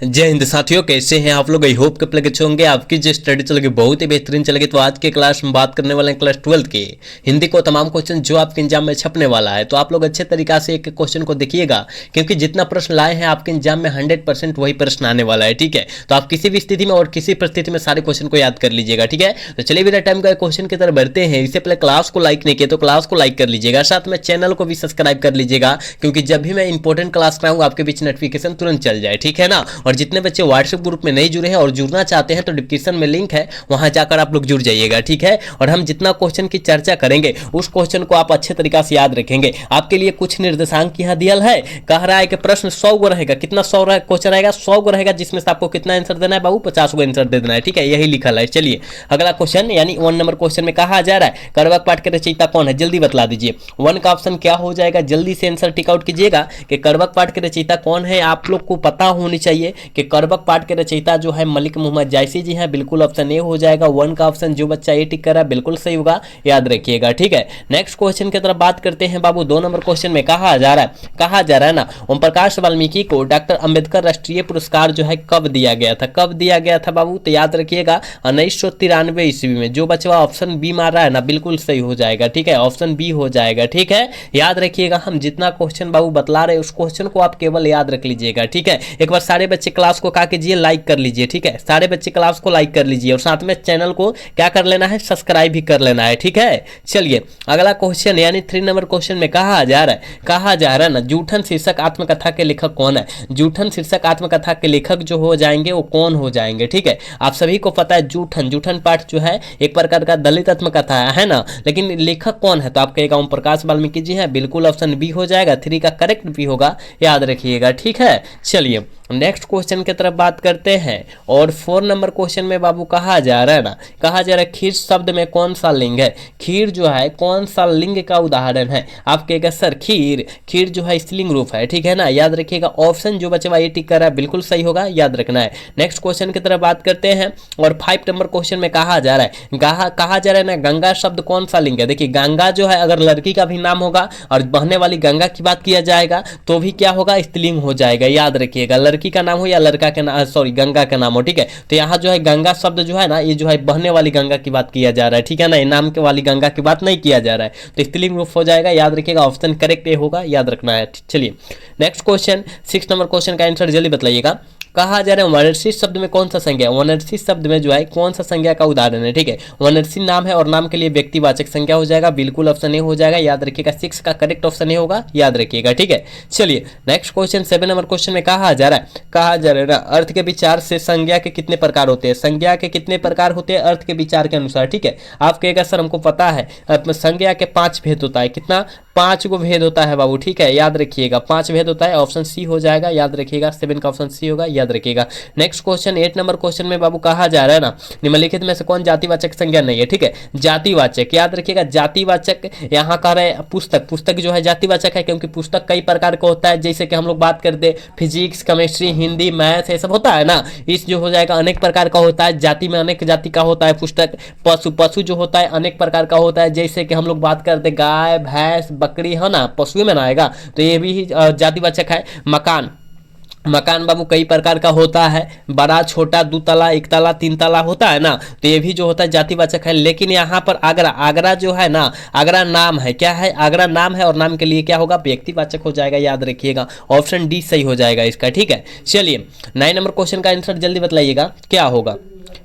जय हिंद साथियों, कैसे हैं आप लोग। आई होप के प्ले अच्छे होंगे। आपकी जो स्टडी चलेगी बहुत ही बेहतरीन चलेगी। तो आज के क्लास में बात करने वाले हैं क्लास 12 के हिंदी को तमाम क्वेश्चन जो आपके एग्जाम में छपने वाला है। तो आप लोग अच्छे तरीका से एक क्वेश्चन को देखिएगा, क्योंकि जितना प्रश्न लाए हैं आपके एग्जाम में 100% वही प्रश्न आने वाला है। ठीक है, तो आप किसी भी स्थिति में और किसी परिस्थिति में सारे क्वेश्चन को याद कर लीजिएगा। ठीक है, तो चलिए बिना टाइम का क्वेश्चन की तरफ बढ़ते हैं। इससे पहले क्लास को लाइक नहीं किया तो क्लास को लाइक कर लीजिएगा, साथ में चैनल को भी सब्सक्राइब कर लीजिएगा, क्योंकि जब भी मैं इंपॉर्टेंट क्लास कराऊंगा आपके बीच नोटिफिकेशन तुरंत चल जाए। ठीक है ना। और जितने बच्चे व्हाट्सएप ग्रुप में नहीं जुड़े हैं और जुड़ना चाहते हैं तो डिस्क्रिप्शन में लिंक है, वहां जाकर आप लोग जुड़ जाइएगा। ठीक है, और हम जितना क्वेश्चन की चर्चा करेंगे उस क्वेश्चन को आप अच्छे तरीका से याद रखेंगे। आपके लिए कुछ निर्देशांक यहाँ दिया है, कह रहा है कि प्रश्न 100 गो रहेगा। कितना 100 क्वेश्चन रहेगा? 100 गो रहेगा, जिसमें से आपको कितना आंसर देना है बाबू? 50 गो आंसर दे देना है। ठीक है, यही लिखा है। चलिए अगला क्वेश्चन, यानी 1 नंबर क्वेश्चन में कहा जा रहा है करवक पाठ के रचयिता कौन है, जल्दी बतला दीजिए। 1 का ऑप्शन क्या हो जाएगा, जल्दी से आंसर टिक आउट कीजिएगा कि करवक पाठ के रचयिता कौन है। आप लोग को पता होनी चाहिए कि करवक पाठ के रचयिता जो है मलिक मोहम्मद जायसी जी हैं। बिल्कुल ऑप्शन ए हो जाएगा। 1 का ऑप्शन जो बच्चा ए टिक कर रहा है बिल्कुल सही होगा, याद रखिएगा। ठीक है, नेक्स्ट क्वेश्चन की तरफ बात करते हैं बाबू। 2 नंबर क्वेश्चन में कहा जा रहा है ना, ओम प्रकाश वाल्मीकि को डॉक्टर अंबेडकर राष्ट्रीय पुरस्कार जो है कब दिया गया था? कब दिया गया था बाबू? तो याद रखिएगा 1993 ईस्वी में। जो बच्चा ऑप्शन बी मार रहा है ना, बिल्कुल सही हो जाएगा। ठीक है, ऑप्शन बी हो जाएगा। ठीक है, याद रखिएगा। हम जितना क्वेश्चन बाबू बतला रहे हैं उस क्वेश्चन को आप केवल याद रख लीजिएगा। ठीक है, एक बार सारे बच्चे क्लास को क्या कीजिए, लाइक कर लीजिए। ठीक है, सारे बच्चे क्लास को लाइक कर लीजिए और साथ में चैनल को क्या कर लेना है, सब्सक्राइब भी कर लेना है। ठीक है, चलिए अगला क्वेश्चन, यानी 3 नंबर क्वेश्चन में कहा जा रहा है ना, जूठन शीर्षक आत्मकथा के लेखक कौन है? जूठन शीर्षक आत्मकथा के लेखक जो हो जाएंगे वो कौन हो जाएंगे? ठीक है, आप सभी को पता है जूठन पाठ जो है एक प्रकार का दलित आत्मकथा है ना, लेकिन लेखक कौन है? तो आप कहेगा ओम प्रकाश वाल्मीकि जी हैं। बिल्कुल ऑप्शन बी हो जाएगा। 3 का करेक्ट भी होगा, याद रखिएगा। ठीक है, चलिए नेक्स्ट क्वेश्चन की तरफ बात करते हैं। और 4 नंबर क्वेश्चन में बाबू कहा जा रहा है ना, कहा जा रहा है खीर शब्द में कौन सा लिंग है? खीर जो है कौन सा लिंग का उदाहरण है? आप कहेगा सर खीर जो है स्त्रीलिंग रूप है। ठीक है ना, याद रखिएगा। ऑप्शन जो बच्चा ये टिक कर रहा है बिल्कुल सही होगा, याद रखना है। नेक्स्ट क्वेश्चन की तरफ बात करते हैं। और 5 नंबर क्वेश्चन में कहा जा रहा है ना, गंगा शब्द कौन सा लिंग है? देखिए गंगा जो है अगर लड़की का भी नाम होगा और बहने वाली गंगा की बात किया जाएगा तो भी क्या होगा, स्त्रीलिंग हो जाएगा। याद रखिएगा, लड़की का नाम हो या लड़का के नाम, सॉरी गंगा का नाम हो। ठीक है, तो यहाँ जो है गंगा शब्द जो है ना, ये जो है बहने वाली गंगा की बात किया जा रहा है। ठीक है ना, ये नाम के वाली गंगा की बात नहीं किया जा रहा है, तो स्त्रीलिंग रूप हो जाएगा। याद रखिएगा, ऑप्शन करेक्ट ए होगा, याद रखना है। चलिए नेक्स्ट क्वेश्चन, 6 नंबर क्वेश्चन का आंसर जल्दी बताइएगा। कहा जा रहा है वनरसी शब्द में कौन सा संज्ञा? वनरसी शब्द में जो है कौन सा संज्ञा का उदाहरण है? ठीक है, वनरसी नाम है और नाम के लिए व्यक्तिवाचक संज्ञा हो जाएगा। बिल्कुल ऑप्शन ए हो जाएगा, याद रखिएगा। 6 का करेक्ट ऑप्शन ए होगा, याद रखिएगा। ठीक है, चलिए नेक्स्ट क्वेश्चन 7 नंबर क्वेश्चन में कहा जा रहा है ना, अर्थ के विचार से संज्ञा के कितने प्रकार होते हैं? संज्ञा के कितने प्रकार होते हैं अर्थ के विचार के अनुसार? ठीक है, आप कहेगा सर हमको पता है संज्ञा के 5 भेद होता है। कितना? 5 गो भेद होता है बाबू। ठीक है, याद रखिएगा 5 भेद होता है। ऑप्शन सी हो जाएगा, याद रखिएगा। 7 का ऑप्शन सी होगा, याद रखिएगा। नेक्स्ट क्वेश्चन 8 नंबर क्वेश्चन में बाबू कहा जा रहा है ना, निम्नलिखित में से कौन जातिवाचक संज्ञा नहीं है? ठीक है, जातिवाचक, याद रखिएगा। जातिवाचक यहाँ कह रहे हैं पुस्तक जो है जातिवाचक है, क्योंकि पुस्तक कई प्रकार का होता है। जैसे कि हम लोग बात करते फिजिक्स, केमिस्ट्री, हिंदी, मैथ, ये सब होता है ना, इस जो हो जाएगा अनेक प्रकार का होता है। जाति में अनेक जाति का होता है पुस्तक। पशु जो होता है अनेक प्रकार का होता है। जैसे कि हम लोग बात करते गाय, भैंस, बकरी है ना, पशु में ना आएगा, तो ये भी जातिवाचक है। मकान बाबू कई प्रकार का होता है, बड़ा, छोटा, 2 तला, 1 तला, 3 तला होता है ना, तो ये भी जो होता है जातिवाचक है। लेकिन यहाँ पर आगरा जो है ना, आगरा नाम है। क्या है? आगरा नाम है और नाम के लिए क्या होगा, व्यक्तिवाचक हो जाएगा, याद रखिएगा। ऑप्शन डी सही हो जाएगा इसका। ठीक है, चलिए 9 नंबर क्वेश्चन का आंसर जल्दी बताइएगा क्या होगा।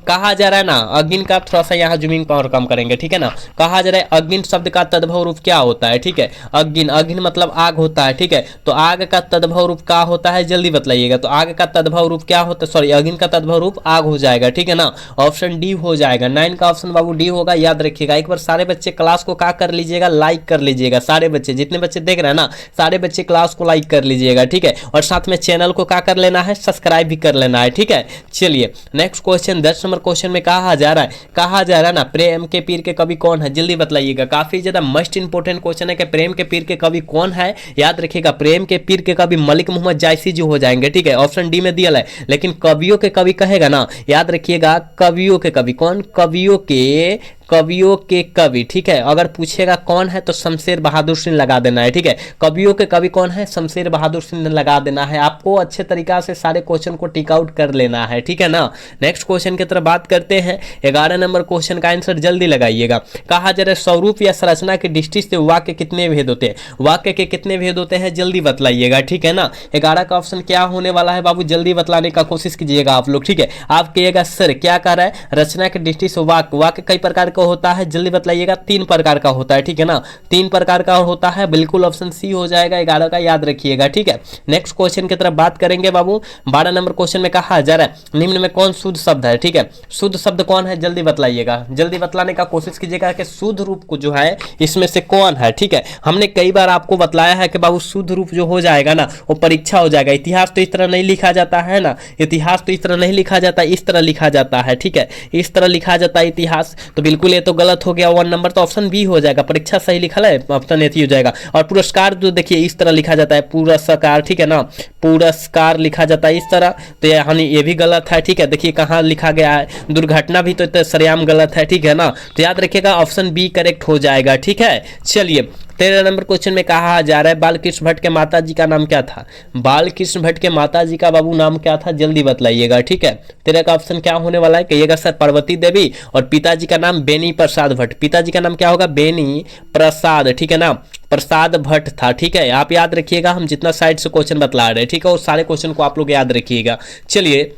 कहा जा रहा है ना, अग्नि का थोड़ा सा यहाँ जूमिंग पावर कम करेंगे। ठीक है ना, कहा जा रहा है अग्नि शब्द का तद्भव रूप क्या होता है? ठीक है, अग्नि मतलब आग होता है। ठीक है, तो आग का तद्भव रूप क्या होता है, जल्दी बताइएगा। तो आग का तद्भव रूप क्या होता है, सॉरी अग्नि का तद्भव रूप आग हो जाएगा। ठीक है ना, ऑप्शन डी हो जाएगा। 9 का ऑप्शन बाबू डी होगा, याद रखिएगा। एक बार सारे बच्चे क्लास को क्या कर लीजिएगा, लाइक कर लीजिएगा। सारे बच्चे, जितने बच्चे देख रहे हैं ना, सारे बच्चे क्लास को लाइक कर लीजिएगा। ठीक है, और साथ में चैनल को क्या कर लेना है, सब्सक्राइब भी कर लेना है। ठीक है, चलिए नेक्स्ट क्वेश्चन 10 नंबर क्वेश्चन में कहा जा रहा है ना, प्रेम के पीर के कवि कौन है? जल्दी बताइएगा। काफी ज्यादा मस्ट इंपोर्टेंट क्वेश्चन है कि प्रेम के पीर के कवि कौन है। याद रखिएगा, प्रेम के पीर के कवि मलिक मोहम्मद जायसी जो हो जाएंगे। ठीक है, ऑप्शन डी में दिया है, लेकिन कवियों के कवि कहेगा ना, याद रखिएगा कवियों के कवि कौन? कवियों के कवियों के कवि, ठीक है। अगर पूछेगा कौन है तो शमशेर बहादुर सिंह लगा देना है, ठीक है। कवियों के कवि कौन है, शमशेर बहादुर सिंह लगा देना है। आपको अच्छे तरीका से सारे क्वेश्चन को टिक आउट कर लेना है, ठीक है ना। नेक्स्ट क्वेश्चन की तरफ बात करते हैं। 11 नंबर क्वेश्चन का आंसर जल्दी लगाइएगा। कहा जा रहा है स्वरूप या संरचना की दृष्टि से वाक्य कितने भेद होते हैं, वाक्य के कितने भेद होते हैं, जल्दी बतलाइएगा, ठीक है ना। 11 का ऑप्शन क्या होने वाला है बाबू, जल्दी बतलाने का कोशिश कीजिएगा आप लोग, ठीक है। आप कहिएगा सर क्या कह रहा है, रचना की दृष्टि से वाक्य, वाक्य कई प्रकार का होता है, जल्दी बतलाइएगा। 3 प्रकार का होता है, ठीक है ना, 3 प्रकार का होता है, बिल्कुल ऑप्शन सी हो जाएगा 11 का, याद रखिएगा, ठीक है। नेक्स्ट क्वेश्चन की तरफ बात करेंगे बाबू। 12 नंबर क्वेश्चन में कहा जा रहा है निम्न में कौन शुद्ध शब्द है, ठीक है। शुद्ध शब्द कौन है, जल्दी बतलाइएगा, जल्दी बतलाने का कोशिश कीजिएगा कि शुद्ध रूप को जो है इसमें से कौन है, ठीक है। हमने कई बार आपको बतलाया है कि बाबू शुद्ध रूप जो हो जाएगा ना वो परीक्षा हो जाएगा। इतिहास तो इस तरह नहीं लिखा जाता है ना, इतिहास तो इस तरह नहीं लिखा जाता, इस तरह लिखा जाता है, ठीक है, इस तरह लिखा जाता है इतिहास। तो बिल्कुल ये तो गलत हो गया 1 नंबर, तो ऑप्शन बी हो जाएगा, परीक्षा सही लिखा है, ऑप्शन ए हो जाएगा। और पुरस्कार जो देखिए इस तरह लिखा जाता है, पुरस्कार, ठीक है ना, पुरस्कार लिखा जाता है इस तरह, तो ये भी गलत है, ठीक है। देखिए कहाँ लिखा गया है, दुर्घटना भी तो सरेआम गलत है, ठीक है ना। तो याद रखिएगा ऑप्शन बी करेक्ट हो जाएगा, ठीक है। चलिए 13 नंबर क्वेश्चन में कहा जा रहा है बालकृष्ण भट्ट के माता जी का नाम क्या था, बालकृष्ण भट्ट के माता जी का बाबू नाम क्या था, जल्दी बतलाइएगा, ठीक है। 13 का ऑप्शन क्या होने वाला है, कहिएगा सर पार्वती देवी, और पिताजी का नाम बेनी प्रसाद भट्ट, पिताजी का नाम क्या होगा, बेनी प्रसाद, ठीक है ना, प्रसाद भट्ट था, ठीक है। आप याद रखिएगा, हम जितना साइड से क्वेश्चन बतला रहे हैं, ठीक है, उस सारे क्वेश्चन को आप लोग याद रखिएगा। चलिए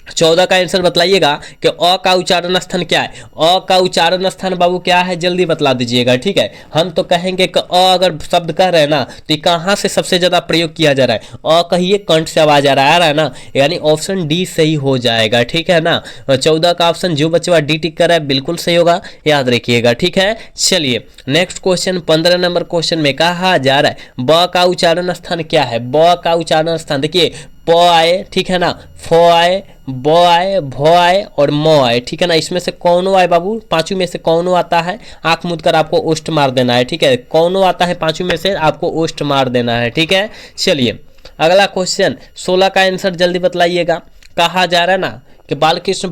14 का आंसर बतलाइएगा कि अ का उच्चारण स्थान क्या है, अ का उच्चारण स्थान बाबू क्या है, जल्दी बतला दीजिएगा, ठीक है। हम तो कहेंगे कि अ अगर शब्द कह रहे हैं ना तो ये कहाँ से सबसे ज्यादा प्रयोग किया जा रहा है, अ कहिए कंठ से आवाज आ रहा है ना, यानी ऑप्शन डी सही हो जाएगा, ठीक है ना। 14 का ऑप्शन जो बच्चा डी टिक कर रहा है बिल्कुल सही होगा, याद रखिएगा, ठीक है। चलिए नेक्स्ट क्वेश्चन 15 नंबर क्वेश्चन में कहा जा रहा है ब का उच्चारण स्थान क्या है, ब का उच्चारण स्थान देखिए प आए, ठीक है ना, फ आए, ब आए, भ आए और म आए, ठीक है ना। इसमें से कौनो आए बाबू, पांचों में से कौनो आता है, आंख मूंद कर आपको ओष्ठ मार देना है, ठीक है। कौनो आता है पांचों में से आपको ओष्ठ मार देना है, ठीक है। चलिए अगला क्वेश्चन 16 का आंसर जल्दी बतलाइएगा। कहा जा रहा है ना कि बालकृष्ण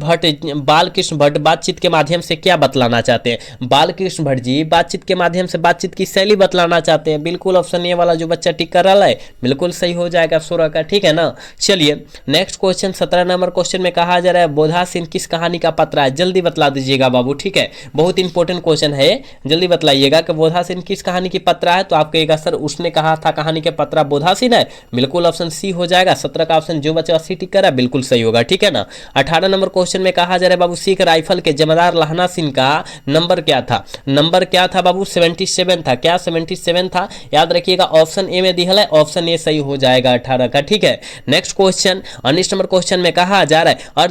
भट्ट बातचीत के माध्यम से क्या बतलाना चाहते हैं, बालकृष्ण भट्ट जी बातचीत के माध्यम से बातचीत की शैली बतलाना चाहते हैं, बिल्कुल ऑप्शन ए वाला जो बच्चा टिक कर रहा है बिल्कुल सही हो जाएगा 16 का, ठीक है ना। चलिए नेक्स्ट क्वेश्चन 17 नंबर क्वेश्चन में कहा जा रहा है बोधासीन किस कहानी का पत्र है, जल्दी बतला दीजिएगा बाबू, ठीक है। बहुत इंपॉर्टेंट क्वेश्चन है, जल्दी बतलाइएगा कि बोधासीन किस कहानी की पत्र है, तो आप कहिएगा सर उसने कहा था कहानी के पत्र बोधासीन है, बिल्कुल ऑप्शन सी हो जाएगा। 17 का ऑप्शन जो बच्चा सी टिक कर रहा है बिल्कुल सही होगा, ठीक है ना। 18 नंबर क्वेश्चन में कहा जा रहा है बाबू सिख राइफल के जमादार लहना सिंह का नंबर क्या था, नंबर क्या था बाबू, 77 था, क्या 77 था, याद रखिएगा ऑप्शन ए में दिया है, ऑप्शन ए सही हो जाएगा 18 का, ठीक है। नेक्स्ट क्वेश्चन 19 नंबर क्वेश्चन में कहा जा रहा है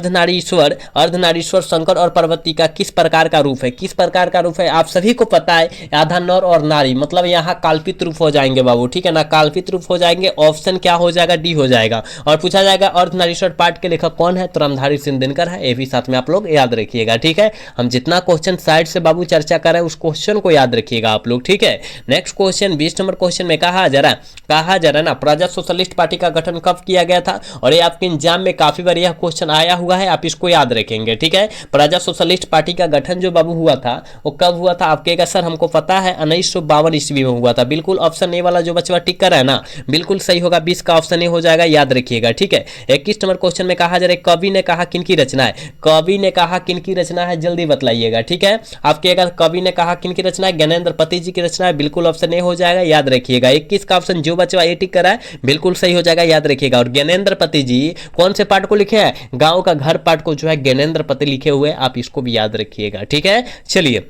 अर्धनारीश्वर शंकर और पार्वती का किस प्रकार का रूप है, किस प्रकार का रूप है, आप सभी को पता है आधा नर और नारी, मतलब यहाँ काल्पित रूप हो जाएंगे बाबू, ठीक है ना, काल्पित रूप हो जाएंगे, ऑप्शन क्या हो जाएगा, डी हो जाएगा। और पूछा जाएगा अर्धनारीश्वर पाठ के लेखक कौन है, तो रामधारी सिंह दिनकर है, ये भी साथ में आप लोग याद रखिएगा, ठीक है। हम जितना क्वेश्चन साइड से बाबू चर्चा कर रहे हैं उस क्वेश्चन को याद रखिएगा आप लोग, ठीक है। नेक्स्ट क्वेश्चन 20 नंबर क्वेश्चन में कहा जा रहा है ना प्रजा सोशलिस्ट पार्टी का गठन कब किया गया था, और ये आपके एग्जाम में काफी बार यह क्वेश्चन आया हुआ है, आप इसको याद रखेंगे, ठीक है। प्रजा सोशलिस्ट पार्टी का गठन जो बाबू हुआ था वो कब हुआ था, आप कहेगा सर हमको पता है 1952 ईस्वी में हुआ था, बिल्कुल ऑप्शन ए वाला जो बच्चा टिक कर रहा है ना बिल्कुल सही होगा, 20 का ऑप्शन ए हो जाएगा, याद रखिएगा, ठीक है। 21 नंबर क्वेश्चन में कहा जा रहा है कवि ने कहा किनकी रचना है, कवि ने कहा किनकी रचना है, जल्दी बतलाइएगा, ठीक है। आप कहेगा कवि ने कहा किनकी रचना है, ज्ञानेंद्र पति जी की रचना है, बिल्कुल ऑप्शन ए हो जाएगा, याद रखिएगा। 21 का ऑप्शन जो बच्चा ए टिक कर रहा है बिल्कुल सही हो जाएगा, याद रखिएगा। और ज्ञानेंद्र पति जी कौन से पाठ को लिखे हैं, गांव का घर पाठ को जो है ज्ञानेंद्र पति लिखे हुए, आप इसको भी याद रखिएगा, ठीक है। चलिए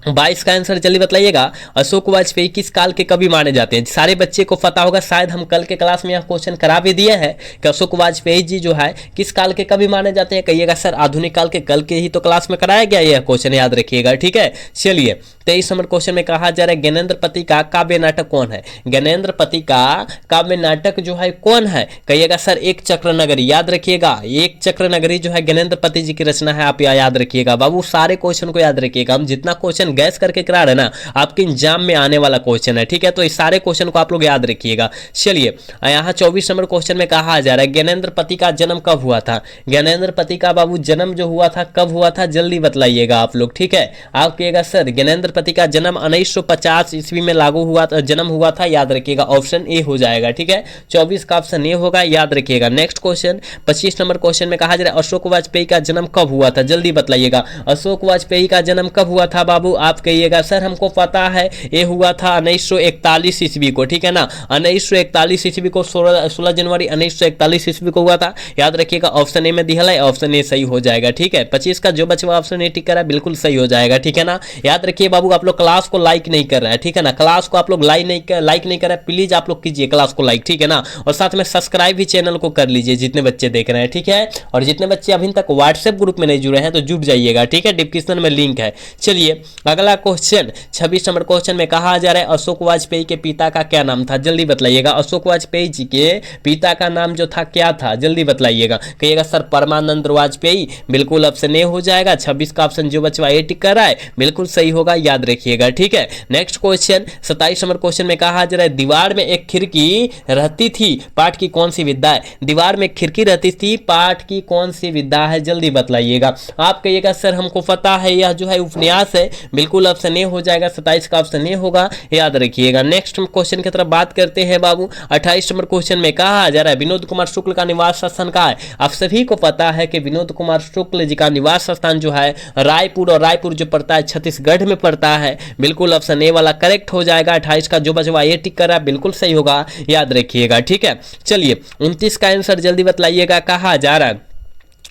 22 का आंसर जल्दी बतलाइएगा। अशोक वाजपेयी किस काल के कवि माने जाते हैं, सारे बच्चे को पता होगा, शायद हम कल के क्लास में यह क्वेश्चन करा भी दिए हैं कि अशोक वाजपेयी जी जो है किस काल के कवि माने जाते हैं, कहिएगा सर आधुनिक काल के, कल के ही तो क्लास में कराया गया यह क्वेश्चन, याद रखिएगा, ठीक है। चलिए 23 नंबर क्वेश्चन में कहा जा रहा है ज्ञानेंद्र पति का काव्य नाटक कौन है, ज्ञानेंद्र पति का काव्य नाटक जो है कौन है, कहिएगा सर एक चक्र नगरी, याद रखिएगा एक चक्र नगरी जो है ज्ञानेंद्र पति जी की रचना है, आप याद रखिएगा बाबू, सारे क्वेश्चन को याद रखिएगा। हम जितना क्वेश्चन गैस करके करा रहे ना, आपके एग्जाम में आने वाला क्वेश्चन है, ठीक है। तो इस सारे क्वेश्चन को आप लोग याद रखिएगा। चलिए यहाँ 24 नंबर क्वेश्चन में कहा जा रहा है ज्ञानेंद्र पति का जन्म कब हुआ था। ज्ञानेंद्र पति का बाबू जन्म जो हुआ था कब हुआ था, जल्दी बतलाइएगा आप लोग, ठीक है। आप कहिएगा सर ज्ञानेंद्र पति का जन्म 1950 ईस्वी में लागू हुआ था, जन्म हुआ था, याद रखिएगा ऑप्शन ए हो जाएगा, ठीक है। 24 का ऑप्शन ए होगा, याद रखिएगा। नेक्स्ट क्वेश्चन 25 नंबर क्वेश्चन में कहा जा रहा है अशोक वाजपेयी का जन्म कब हुआ था, जल्दी बतलाइएगा। अशोक वाजपेयी का जन्म कब हुआ था बाबू, आप कहिएगा सर हमको पता है, ये हुआ था 1941 ईस्वी को, ठीक है ना। 1941 ईस्वी को 16 जनवरी 1941 ईस्वी को हुआ था, याद रखिएगा। ऑप्शन ए में दिया है, ऑप्शन ए सही हो जाएगा, ठीक है। 25 का जो बचा ऑप्शन ए टिक करा बिल्कुल सही हो जाएगा, ठीक है ना। याद रखिए बाबू आप लोग क्लास को लाइक नहीं कर रहे हैं, ठीक है ना। क्लास को आप लोग लाइक नहीं कर रहे, प्लीज आप लोग कीजिए क्लास को लाइक, ठीक है ना। और साथ में सब्सक्राइब भी चैनल को कर लीजिए जितने बच्चे देख रहे हैं, ठीक है। और जितने बच्चे अभी तक व्हाट्सएप ग्रुप में नहीं जुड़े हैं तो जुड़ जाइएगा, ठीक है, डिस्क्रिप्शन में लिंक है। चलिए अगला क्वेश्चन 26 नंबर क्वेश्चन में कहा जा रहा है अशोक वाजपेयी के पिता का क्या नाम था, जल्दी बतलाइएगा। अशोक वाजपेयी जी के पिता का नाम जो था क्या था, जल्दी बतलाइएगा। कहिएगा सर परमानंद वाजपेयी, बिल्कुल ऑप्शन ए हो जाएगा। 26 का ऑप्शन जो बचवा ए टिक कर रहा है बिल्कुल सही होगा, याद रखिएगा, ठीक है। नेक्स्ट क्वेश्चन 27 नंबर क्वेश्चन में कहा जा रहा है दीवार में एक खिड़की रहती थी, पाठ की कौन सी विद्या है। दीवार में खिड़की रहती थी, पाठ की कौन सी विद्या है, जल्दी बतलाइएगा। आप कहिएगा सर हमको पता है यह जो है उपन्यास है, बिल्कुल ऑप्शन ए हो जाएगा। 27 का ऑप्शन ए होगा, याद रखिएगा। नेक्स्ट क्वेश्चन की तरफ बात करते हैं बाबू। 28 नंबर क्वेश्चन में कहा जा रहा है विनोद कुमार शुक्ल का निवास स्थान कहाँ है। आप सभी को पता है कि विनोद कुमार शुक्ल जी का निवास स्थान जो है रायपुर, और रायपुर जो पड़ता है छत्तीसगढ़ में पड़ता है, बिल्कुल ऑप्शन ए वाला करेक्ट हो जाएगा। 28 का जो बचवा ए टिक कर रहा है बिल्कुल सही होगा, याद रखिएगा, ठीक है। चलिए 29 का आंसर जल्दी बतलाइएगा। कहा जा रहा है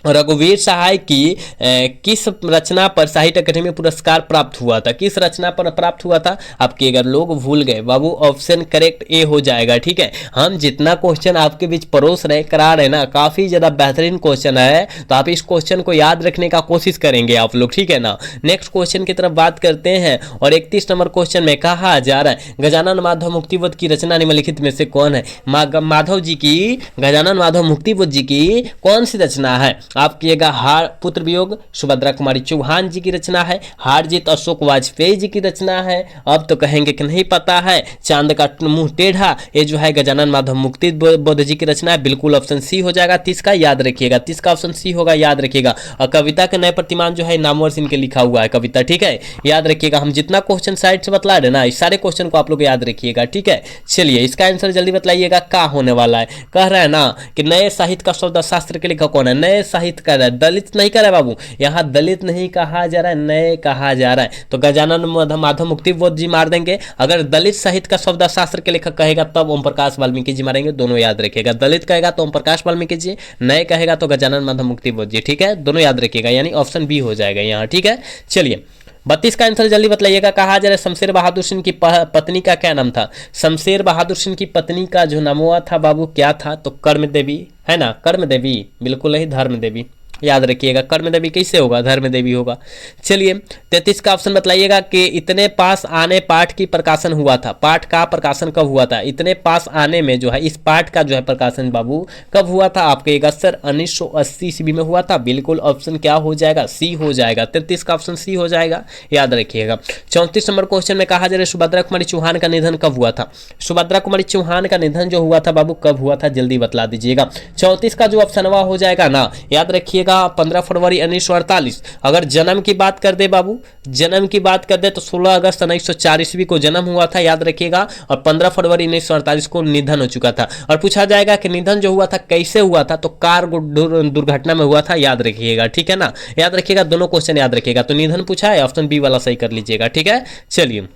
रघुवीर सहाय की किस रचना पर साहित्य अकादमी पुरस्कार प्राप्त हुआ था, किस रचना पर प्राप्त हुआ था। आपके अगर लोग भूल गए बाबू ऑप्शन करेक्ट ए हो जाएगा, ठीक है। हम जितना क्वेश्चन आपके बीच परोस रहे करा रहे ना, काफी ज्यादा बेहतरीन क्वेश्चन है, तो आप इस क्वेश्चन को याद रखने का कोशिश करेंगे आप लोग, ठीक है ना। नेक्स्ट क्वेश्चन की तरफ बात करते हैं और 31 नंबर क्वेश्चन में कहा जा रहा है गजानन माधव मुक्तिबोध की रचना निम्नलिखित में से कौन है। माधव जी की, गजानन माधव मुक्तिबोध जी की कौन सी रचना है। आप किएगा हार पुत्र वियोग सुभद्रा कुमारी चौहान जी की रचना है, हार जीत अशोक वाजपेयी जी की रचना है। अब तो कहेंगे कि नहीं पता है, चांद का मुंह टेढ़ा, ये जो है गजानन माधव मुक्ति बोध जी की रचना है, बिल्कुल ऑप्शन सी हो जाएगा। 30 का याद रखिएगा, 30 का ऑप्शन सी होगा, याद रखिएगा। और कविता के नए प्रतिमान जो है नामवर सिंह के लिखा हुआ है कविता, ठीक है, याद रखिएगा। हम जितना क्वेश्चन साइड से बतला रहे ना, इस सारे क्वेश्चन को आप लोग याद रखिएगा, ठीक है। चलिए इसका आंसर जल्दी बतलाइएगा, क्या होने वाला है। कह रहा है ना कि नए साहित्य का शब्द शास्त्र के लेखक कौन है, नए साहित्य का दलित नहीं कर रहा है बाबू, यहाँ दलित नहीं कहा जा रहा है, नए कहा जा रहा है। तो गजानन माधव मुक्तिबोध जी मार देंगे। अगर दलित साहित्य का शब्द शास्त्र के लेखक कहेगा तब ओम प्रकाश वाल्मीकि जी मारेंगे, दोनों याद रखिएगा। दलित कहेगा तो ओम प्रकाश वाल्मीकि जी, नए कहेगा तो गजानन माधव मुक्तिबोध जी, ठीक है, दोनों याद रखिएगा, यानी ऑप्शन बी हो जाएगा यहाँ, ठीक है। चलिए 32 का आंसर जल्दी बतलाइएगा। कहा जा रहा है शमशेर बहादुर सिंह की पत्नी का क्या नाम था। शमशेर बहादुर सिंह की पत्नी का जो नाम हुआ था बाबू क्या था, तो कर्म देवी है ना, कर्म देवी बिल्कुल नहीं, धर्म देवी, याद रखिएगा। कर्म देवी कैसे होगा, धर्म देवी होगा। चलिए 33 का ऑप्शन बतलाइएगा कि इतने पास आने पाठ की प्रकाशन हुआ था, पाठ का प्रकाशन कब हुआ था। इतने पास आने में जो है इस पाठ का जो है प्रकाशन बाबू कब हुआ था। आपके सर 1980 ईस्वी में हुआ था, बिल्कुल ऑप्शन क्या हो जाएगा, सी हो जाएगा। 33 का ऑप्शन सी हो जाएगा, याद रखिएगा। 34 नंबर क्वेश्चन में कहा जा रहा है सुभद्रा कुमारी चौहान का निधन कब हुआ था। सुभद्रा कुमारी चौहान का निधन जो हुआ था बाबू कब हुआ था, जल्दी बतला दीजिएगा। 34 का जो ऑप्शन हो जाएगा ना, याद रखिएगा 15 फरवरी 1948। अगर जन्म की बात कर दे बाबू, जन्म की बात कर दे तो 16 अगस्त 1904 ईस्वी को जन्म हुआ था, याद रखिएगा। और 15 फरवरी 1948 को निधन हो चुका था। और पूछा जाएगा कि निधन जो हुआ था कैसे हुआ था, तो कार दुर्घटना में हुआ था, याद रखिएगा, ठीक है ना, याद रखिएगा। दोनों क्वेश्चन याद रखिएगा। तो निधन पूछा है, ऑप्शन बी वाला सही कर लीजिएगा, ठीक है। चलिए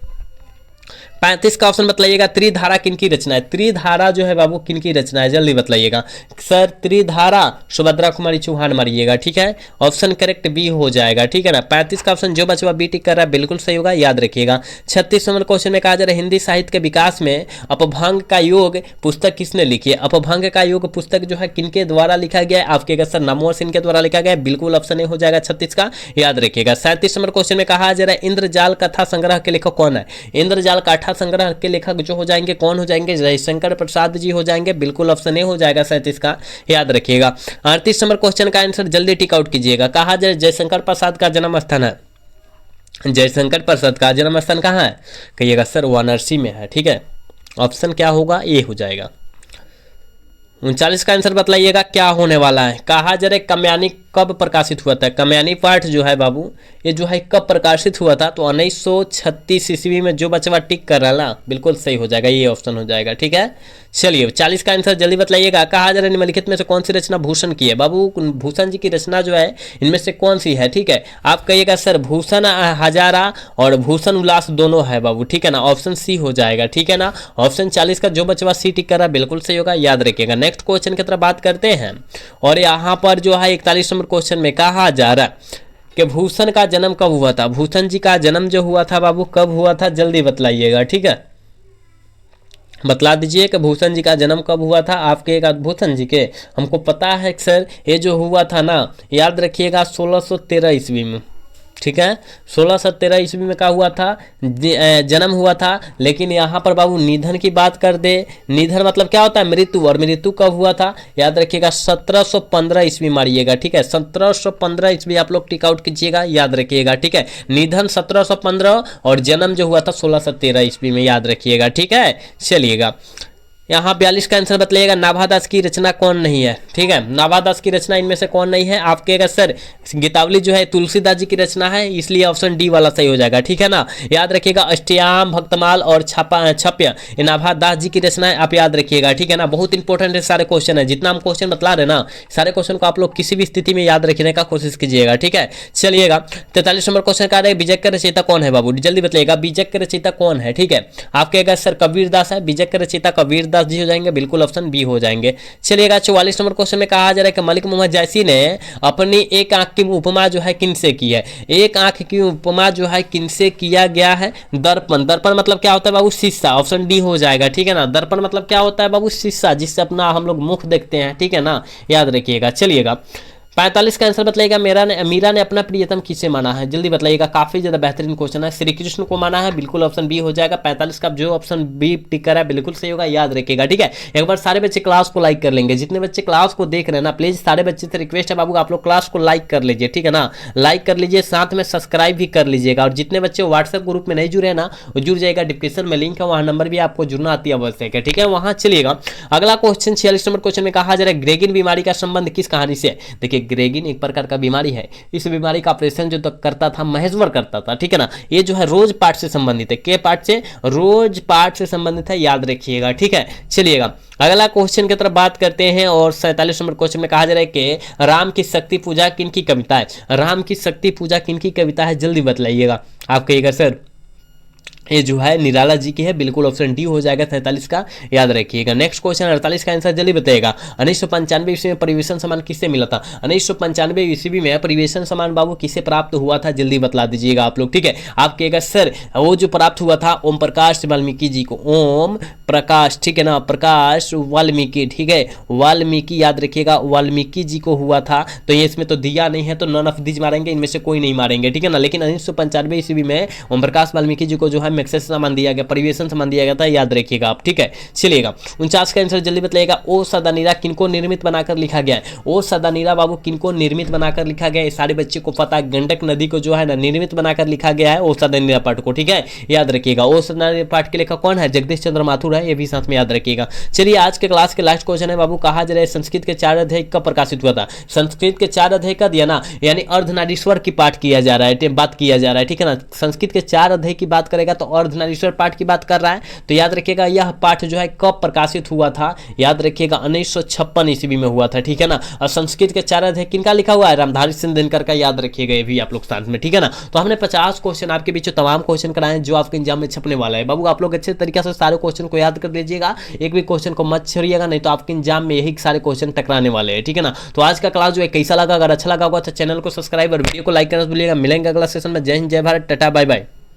35 का ऑप्शन बतलाइएगा। त्रिधारा किनकी रचना है। त्रिधारा जो है बाबू किनकी रचना है, जल्दी बतलाइएगा। सर त्रिधारा सुभद्रा कुमारी चौहान मारिएगा, ठीक है, ऑप्शन करेक्ट बी हो जाएगा, ठीक है ना। 35 का ऑप्शन जो बचवा बी टिक कर रहा है बिल्कुल सही होगा, याद रखिएगा। 36 नंबर क्वेश्चन में कहा जा रहा है हिंदी साहित्य के विकास में अपभ्रंग का योग पुस्तक किसने लिखी है। अपभ्रंग का योग पुस्तक जो है किनके द्वारा लिखा गया है, आपके सर नामवर सिंह के द्वारा लिखा गया है, बिल्कुल ऑप्शन ए हो जाएगा 36 का, याद रखिएगा। 37 नंबर क्वेश्चन में कहा जा रहा है इंद्रजाल कथा संग्रह के लेखक कौन है। इंद्रजाल कथा संग्रह के लेखक जो हो जाएंगे कौन हो जाएंगे, जयशंकर प्रसाद जी हो जाएंगे, बिल्कुल ऑप्शन ए हो जाएगा 37 का, याद रखिएगा। 38 नंबर क्वेश्चन का आंसर जल्दी टिक आउट कीजिएगा। कहा जाए जयशंकर प्रसाद का जन्म स्थान है, जयशंकर प्रसाद का जन्म स्थान कहाँ है? कहिएगा सर वाराणसी में है। ठीक है, ऑप्शन क्या होगा? ए हो जाएगा। 39 का आंसर बतलाइएगा क्या होने वाला है। कहा जा रहा है कामयानी कब प्रकाशित हुआ था? कामयानी पाठ जो है बाबू, ये जो है कब प्रकाशित हुआ था? तो 1936 ईस्वी में। जो बचवा टिक कर रहा ना, बिल्कुल सही हो जाएगा, ये ऑप्शन हो जाएगा। ठीक है, चलिए 40 का आंसर जल्दी बतलाइएगा। कहा जा रहा है निम्नलिखित में से कौन सी रचना भूषण की है? बाबू भूषण जी की रचना जो है इनमें से कौन सी है? ठीक है, आप कहिएगा सर भूषण हजारा और भूषण उल्लास दोनों है बाबू। ठीक है ना, ऑप्शन सी हो जाएगा। ठीक है ना, ऑप्शन 40 का जो बचवा सी टिक कर रहा है बिल्कुल सही होगा, याद रखिएगा। नेक्स्ट क्वेश्चन की तरफ बात करते हैं, और यहाँ पर जो है 41 नंबर क्वेश्चन में कहा जा रहा है कि भूषण का जन्म कब हुआ था? भूषण जी का जन्म जो हुआ था बाबू कब हुआ था? जल्दी बतलाइएगा। ठीक है, बतला दीजिए कि भूषण जी का जन्म कब हुआ था। आपके एक भूषण जी के हमको पता है कि सर ये जो हुआ था ना, याद रखिएगा 1613 ईस्वी में। ठीक है, 1613 ईस्वी में क्या हुआ था? जन्म हुआ था। लेकिन यहाँ पर बाबू निधन की बात कर दे, निधन मतलब क्या होता है? मृत्यु। और मृत्यु कब हुआ था? याद रखिएगा 1715 ईस्वी मारिएगा। ठीक है, 1715 ईस्वी आप लोग टिक आउट कीजिएगा, याद रखिएगा। ठीक है, निधन 1715 और जन्म जो हुआ था 1613 ईस्वी में, याद रखिएगा। ठीक है, चलिएगा यहाँ 42 का आंसर बतलाइएगा। नाभादास की रचना कौन नहीं है? ठीक है, नाभादास की रचना इनमें से कौन नहीं है? आप कहेगा सर गीतावली जो है तुलसीदास जी की रचना है, इसलिए ऑप्शन डी वाला सही हो जाएगा। ठीक है ना, याद रखिएगा अष्टयाम, भक्तमाल और छप्य ये नाभादास जी की रचना है, आप याद रखिएगा। ठीक है ना, बहुत इंपॉर्टेंट है सारे क्वेश्चन है, जितना हम क्वेश्चन बतला रहे ना सारे क्वेश्चन को आप लोग किसी भी स्थिति में याद रखने का कोशिश कीजिएगा। ठीक है, चलिएगा 43 नंबर क्वेश्चन का बीजक का रचयिता कौन है बाबू? जल्दी बताइएगा बीजक का रचयिता कौन है? ठीक है, आप कहेगा सर कबीर दास है, बीजक का रचयिता कबीर दास जी हो जाएंगे, बिल्कुल ऑप्शन बी हो जाएंगे। चलिएगा 44 नंबर क्वेश्चन में कहा जा रहा है कि मलिक मोहम्मद जैसी ने अपनी एक आंख की उपमा जो है किनसे की है? एक आंख की उपमा जो है किनसे किया गया है? दर्पण। दर्पण मतलब क्या होता है बाबू? शीशा। ऑप्शन डी हो जाएगा। ठीक है ना, दर्पण मतलब क्या होता है बाबू? शीशा, जिससे अपना हम लोग मुख देखते हैं। ठीक है ना, याद रखिएगा। चलिएगा 45 का आंसर बतलाइएगा। मीरा ने अपना प्रियतम किसे माना है? जल्दी बतलाइएगा, काफी ज्यादा बेहतरीन क्वेश्चन है। श्री कृष्ण को माना है, बिल्कुल ऑप्शन बी हो जाएगा। 45 का जो ऑप्शन बी टिक करा है बिल्कुल सही होगा, याद रखिएगा। ठीक है, एक बार सारे बच्चे क्लास को लाइक कर लेंगे। जितने बच्चे क्लास को देख रहे हैं ना, प्लीज सारे बच्चे से रिक्वेस्ट है बाबू आप लोग क्लास को लाइक कर लीजिए। ठीक है ना, लाइक कर लीजिए, साथ में सब्सक्राइब भी कर लीजिएगा। और जितने बच्चे व्हाट्सएप ग्रुप में नहीं जुड़े ना, वो जुड़ जाएगा, डिस्क्रिप्शन में लिंक है, वहाँ नंबर भी आपको जुड़ना अति आवश्यक है। ठीक है, वहाँ चलिएगा। अगला क्वेश्चन 46 नंबर क्वेश्चन में कहा जा रहा है ग्रेगिन बीमारी का संबंध किस कहानी से? देखिए ग्रेगिन एक प्रकार का बीमारी है, इस बीमारी का ऑपरेशन जो करता था महेश्वर करता था। ठीक है ना, ये जो है रोज पार्ट से संबंधित है। के पार्ट से? रोज पार्ट से संबंधित है, याद रखिएगा। ठीक है, चलिएगा अगला क्वेश्चन की तरफ बात करते हैं, और 47 नंबर क्वेश्चन में कहा जा रहा है कि राम की शक्ति पूजा किनकी कविता है? राम की शक्ति पूजा किनकी कविता है? जल्दी बतलाइएगा। आप कहिएगा सर ये जो है निराला जी की है, बिल्कुल ऑप्शन डी हो जाएगा 47 का, याद रखिएगा। नेक्स्ट क्वेश्चन 48 का आंसर जल्दी बताइएगा। 1995 ईस्वी में परिवेशन सम्मान किससे मिला था? 1995 ईस्वी में परिवेशन सम्मान बाबू किसे प्राप्त हुआ था? जल्दी बतला दीजिएगा आप लोग। ठीक है, आप कहेगा सर वो जो प्राप्त हुआ था ओम प्रकाश वाल्मीकि जी को। ओम प्रकाश, ठीक है ना, प्रकाश वाल्मीकि। ठीक है, वाल्मीकि याद रखिएगा, वाल्मीकि जी को हुआ था। तो ये इसमें तो दिया नहीं है, तो नॉन ऑफ दीज मारेंगे, इनमें से कोई नहीं मारेंगे। ठीक है ना, लेकिन 1995 ईस्वी में ओम प्रकाश वाल्मीकि जी को जो है मैक्सेस सामान दिया गया, परिवेशन सामान दिया गया था, याद रखिएगा आप। ठीक है, चलिएगा 49 का आंसर जल्दी बताइएगा। ओ सदानीरा किनको निर्मित बनाकर लिखा गया है? ओ सदानीरा बाबू किनको निर्मित बनाकर लिखा गया है? सारे बच्चे को पता है, गंडक नदी को जो है ना निर्मित बनाकर लिखा गया है ओ सदानीरा पाठ को। ठीक है, याद रखिएगा। ओ सदानीरा पाठ के लेखक कौन है? जगदीश चंद्र माथुर है, ये भी साथ में याद रखिएगा। चलिए आज के क्लास के लास्ट क्वेश्चन है बाबू, कहा जा रहा है संस्कृत के 4 अध्याय कब प्रकाशित हुआ था? संस्कृत के 4 अध्याय का दिया ना, यानी अर्धनारीश्वर की पाठ किया जा रहा है, बात किया जा रहा है। ठीक है ना, संस्कृत के 4 अध्याय की बात करेगा तो अर्धनारीश्वर पाठ की बात कर रहा है। तो याद रखिएगा यह पाठ जो है कब प्रकाशित हुआ था? याद रखिएगा 1956 ईस्वी में हुआ था। ठीक है ना, और संस्कृत के 4 अध्याय किनका लिखा हुआ है? रामधारी सिंह दिनकर का, याद रखिएगा ये भी आप लोग साथ में। ठीक है ना, तो हमने 50 क्वेश्चन आपके बीच तमाम क्वेश्चन कराए जो आपके एग्जाम में छपने वाला है। बाबू आप लोग अच्छे तरीके से सारे क्वेश्चन को याद कर लीजिएगा, एक भी क्वेश्चन को मत छोड़िएगा, नहीं तो आपके एग्जाम में यही सारे क्वेश्चन टकराने वाले हैं। ठीक है ना, तो आज का क्लास जो है कैसा लगा? अगर अच्छा लगा होगा तो चैनल को सब्सक्राइब और वीडियो को लाइक करना भूलिएगा। मिलेंगे अगला सेशन में। जय हिंद, जय भारत, टाटा, बाय बाय।